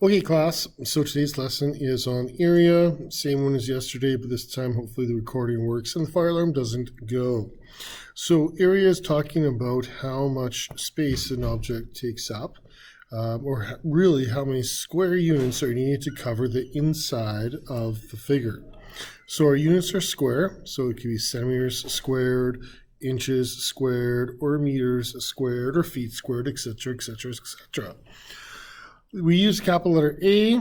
Okay, class, so today's lesson is on area, same one as yesterday, but this time hopefully the recording works and the fire alarm doesn't go. So area is talking about how much space an object takes up, or really how many square units are needed to cover the inside of the figure. So our units are square, so it could be centimeters squared, inches squared, or meters squared, or feet squared, etc., etc., etc. We use capital letter A,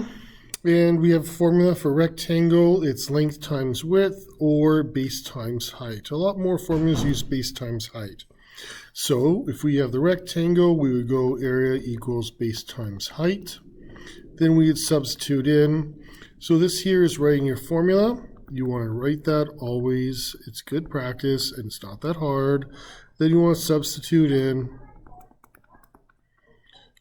and we have a formula for rectangle. It's length times width or base times height. A lot more formulas use base times height. So if we have the rectangle, we would go area equals base times height. Then we would substitute in. So this here is writing your formula. You want to write that always. It's good practice and it's not that hard. Then you want to substitute in.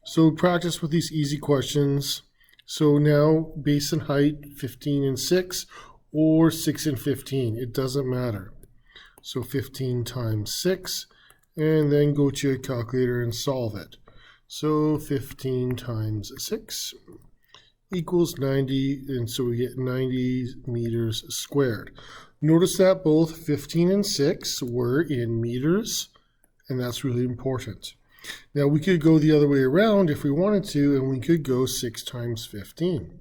So practice with these easy questions. So now base and height 15 and 6 or 6 and 15. It doesn't matter. So 15 times 6 and then go to your calculator and solve it. So 15 times 6 equals 90, and so we get 90 meters squared. Notice that both 15 and 6 were in meters, and that's really important. Now we could go the other way around if we wanted to, and we could go 6 times 15.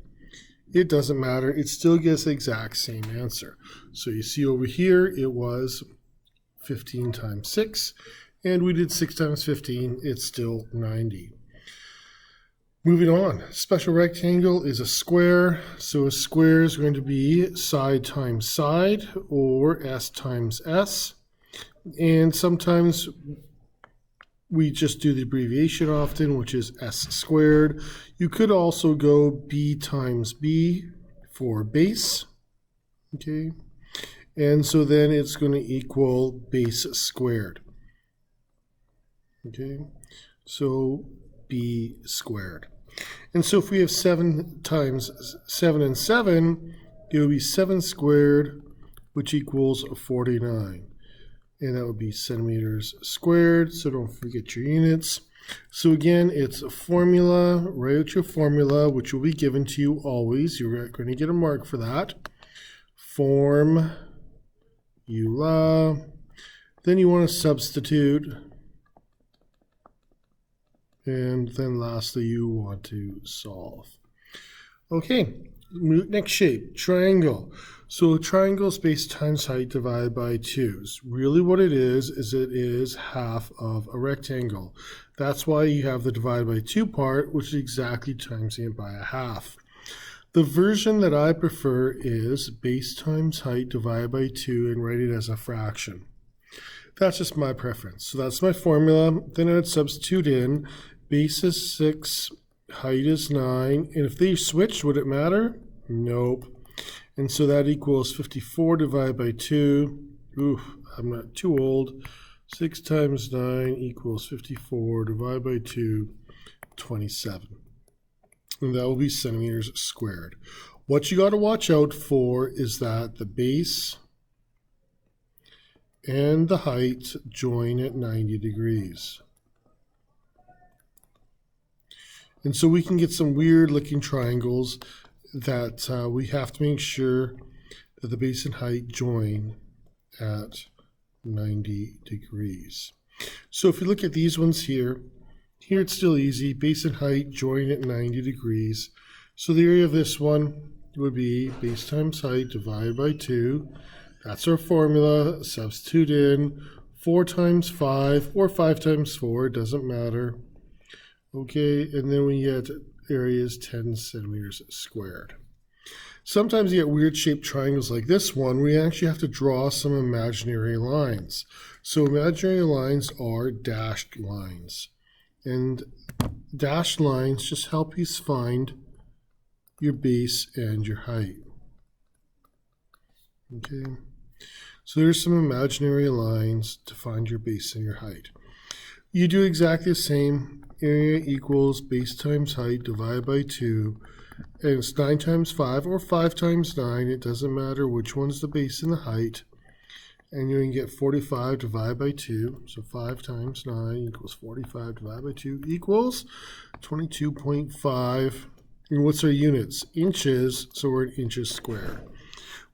It doesn't matter, it still gets the exact same answer. So you see over here it was 15 times 6, and we did 6 times 15, it's still 90. Moving on, special rectangle is a square, so a square is going to be side times side, or S times S, and sometimes we just do the abbreviation often, which is S squared. You could also go B times B for base, okay? And so then it's going to equal base squared, okay? So B squared. And so if we have 7 times 7 and 7, it would be 7 squared, which equals 49. And that would be centimeters squared, so don't forget your units. So again, it's a formula. Write out your formula, which will be given to you always. You're going to get a mark for that. Formula. Then you want to substitute. And then lastly, you want to solve. Okay, next shape, triangle. So a triangle is base times height divided by 2. Really what it is it is half of a rectangle. That's why you have the divide by 2 part, which is exactly timesing it by a half. The version that I prefer is base times height divided by 2 and write it as a fraction. That's just my preference. So that's my formula. Then I'd substitute in base is 6, height is 9. And if they switched, would it matter? Nope. And so that equals 54 divided by 2. Oof, I'm not too old. 6 times 9 equals 54 divided by 2, 27. And that will be centimeters squared. What you got to watch out for is that the base and the height join at 90 degrees. And so we can get some weird looking triangles that we have to make sure that the base and height join at 90 degrees. So if you look at these ones here it's still easy. Base and height join at 90 degrees. So the area of this one would be base times height divided by 2. That's our formula. Substitute in 4 times 5 or 5 times 4, it doesn't matter. Okay, and then we get area is 10 centimeters squared. Sometimes you get weird shaped triangles like this one where you actually have to draw some imaginary lines. So imaginary lines are dashed lines. And dashed lines just help you find your base and your height. Okay, so there's some imaginary lines to find your base and your height. You do exactly the same. Area equals base times height divided by 2, and it's 9 times 5 or 5 times 9. It doesn't matter which one's the base and the height. And you're going to get 45 divided by 2. So 5 times 9 equals 45 divided by 2 equals 22.5. And what's our units? Inches, so we're in inches squared.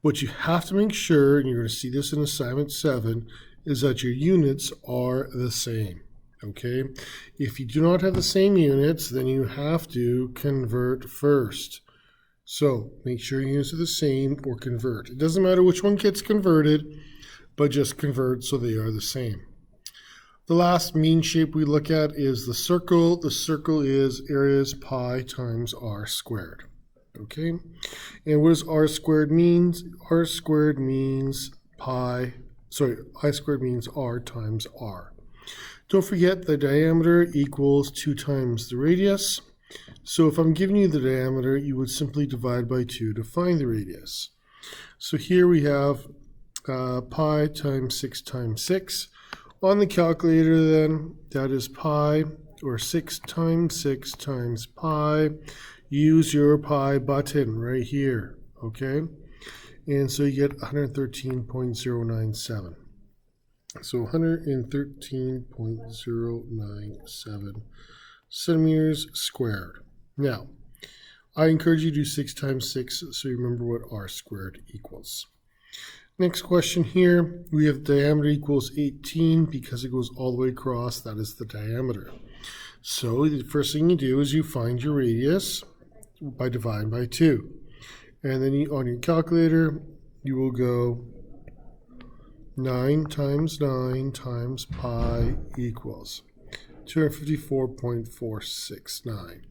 What you have to make sure, and you're going to see this in assignment 7, is that your units are the same. Okay? If you do not have the same units, then you have to convert first. So make sure your units are the same or convert. It doesn't matter which one gets converted, but just convert so they are the same. The last mean shape we look at is the circle. The circle is areas pi times r squared. Okay? And what does r squared mean? R squared means I squared means r times r. Don't forget the diameter equals 2 times the radius. So if I'm giving you the diameter, you would simply divide by 2 to find the radius. So here we have pi times 6 times 6. On the calculator then, that is pi, or 6 times 6 times pi. Use your pi button right here, okay? And so you get 113.097. So 113.097 centimeters squared. Now, I encourage you to do 6 times 6 so you remember what r squared equals. Next question here, we have diameter equals 18 because it goes all the way across. That is the diameter. So the first thing you do is you find your radius by dividing by 2. And then on your calculator, you will go 9 times 9 times pi equals 254.469.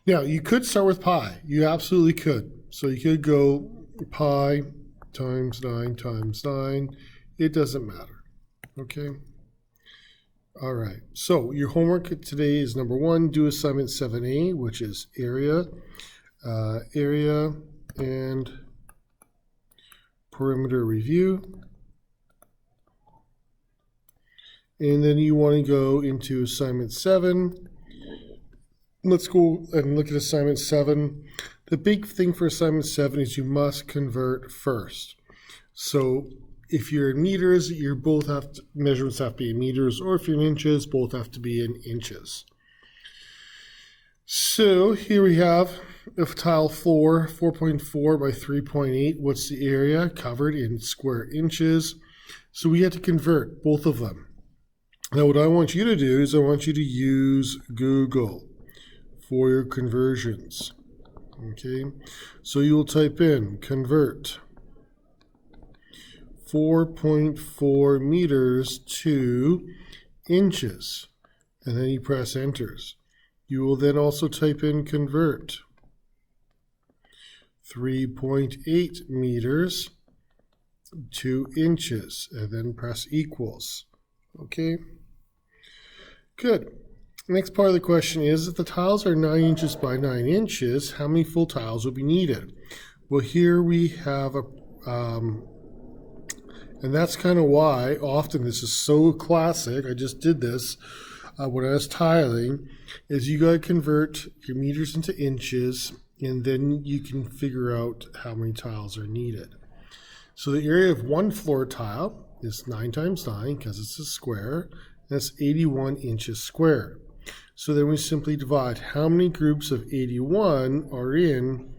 Now, you could start with pi. You absolutely could. So you could go pi times 9 times 9. It doesn't matter. Okay? All right. So your homework today is number 1, do assignment 7A, which is area and perimeter review. And then you want to go into assignment 7. Let's go and look at assignment 7. The big thing for assignment 7 is you must convert first. So if you're in meters, measurements have to be in meters, or if you're in inches, both have to be in inches. So here we have a tile floor, 4.4 by 3.8. What's the area covered in square inches? So we had to convert both of them. Now what I want you to do is I want you to use Google for your conversions. Okay, so you will type in convert 4.4 meters to inches, and then you press enters. You will then also type in convert 3.8 meters to inches, and then press equals. Okay, good. Next part of the question is, if the tiles are 9 inches by 9 inches, how many full tiles will be needed? Well, here we have and that's kind of why often this is so classic. I just did this when I was tiling, is you got to convert your meters into inches, and then you can figure out how many tiles are needed. So the area of one floor tile is 9 times 9 because it's a square. That's 81 inches squared. So then we simply divide how many groups of 81 are in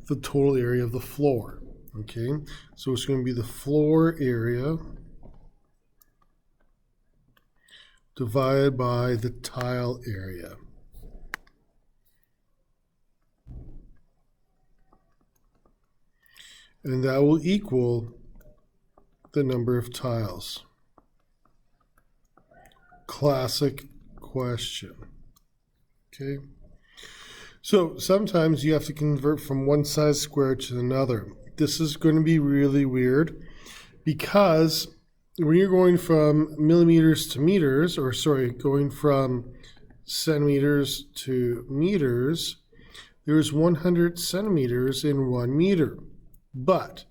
the total area of the floor. Okay, so it's going to be the floor area divided by the tile area. And that will equal the number of tiles. Classic question. Okay, so sometimes you have to convert from one size square to another. This is going to be really weird because when you're going from millimeters to meters, or sorry, going from centimeters to meters, there's 100 centimeters in 1 meter. But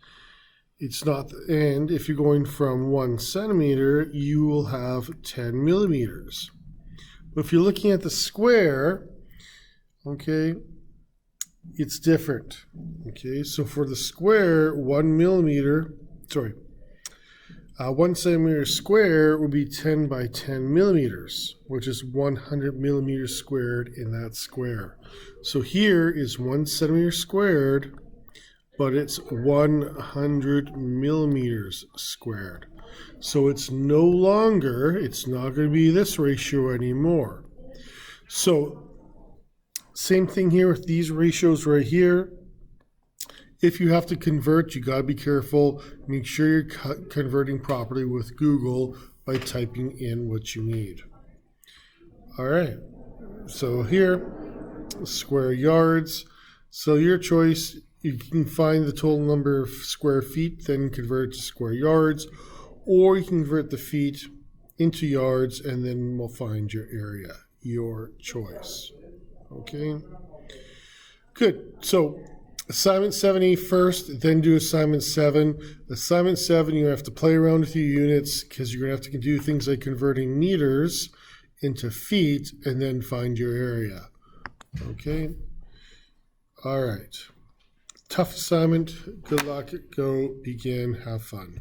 it's not, and if you're going from 1 centimeter, you will have 10 millimeters. But if you're looking at the square, okay, it's different. Okay, so for the square, 1 millimeter, 1 centimeter square would be 10 by 10 millimeters, which is 100 millimeters squared in that square. So here is 1 centimeter squared, but it's 100 millimeters squared. So it's no longer, it's not going to be this ratio anymore. So same thing here with these ratios right here. If you have to convert, you got to be careful. Make sure you're converting properly with Google by typing in what you need. All right, so here, square yards. So your choice, you can find the total number of square feet, then convert it to square yards, or you can convert the feet into yards, and then we'll find your area, your choice. Okay, good. So assignment 7E first, then do assignment 7. Assignment 7, you have to play around with your units because you're going to have to do things like converting meters into feet and then find your area. Okay? All right. Tough assignment. Good luck. Go begin. Have fun.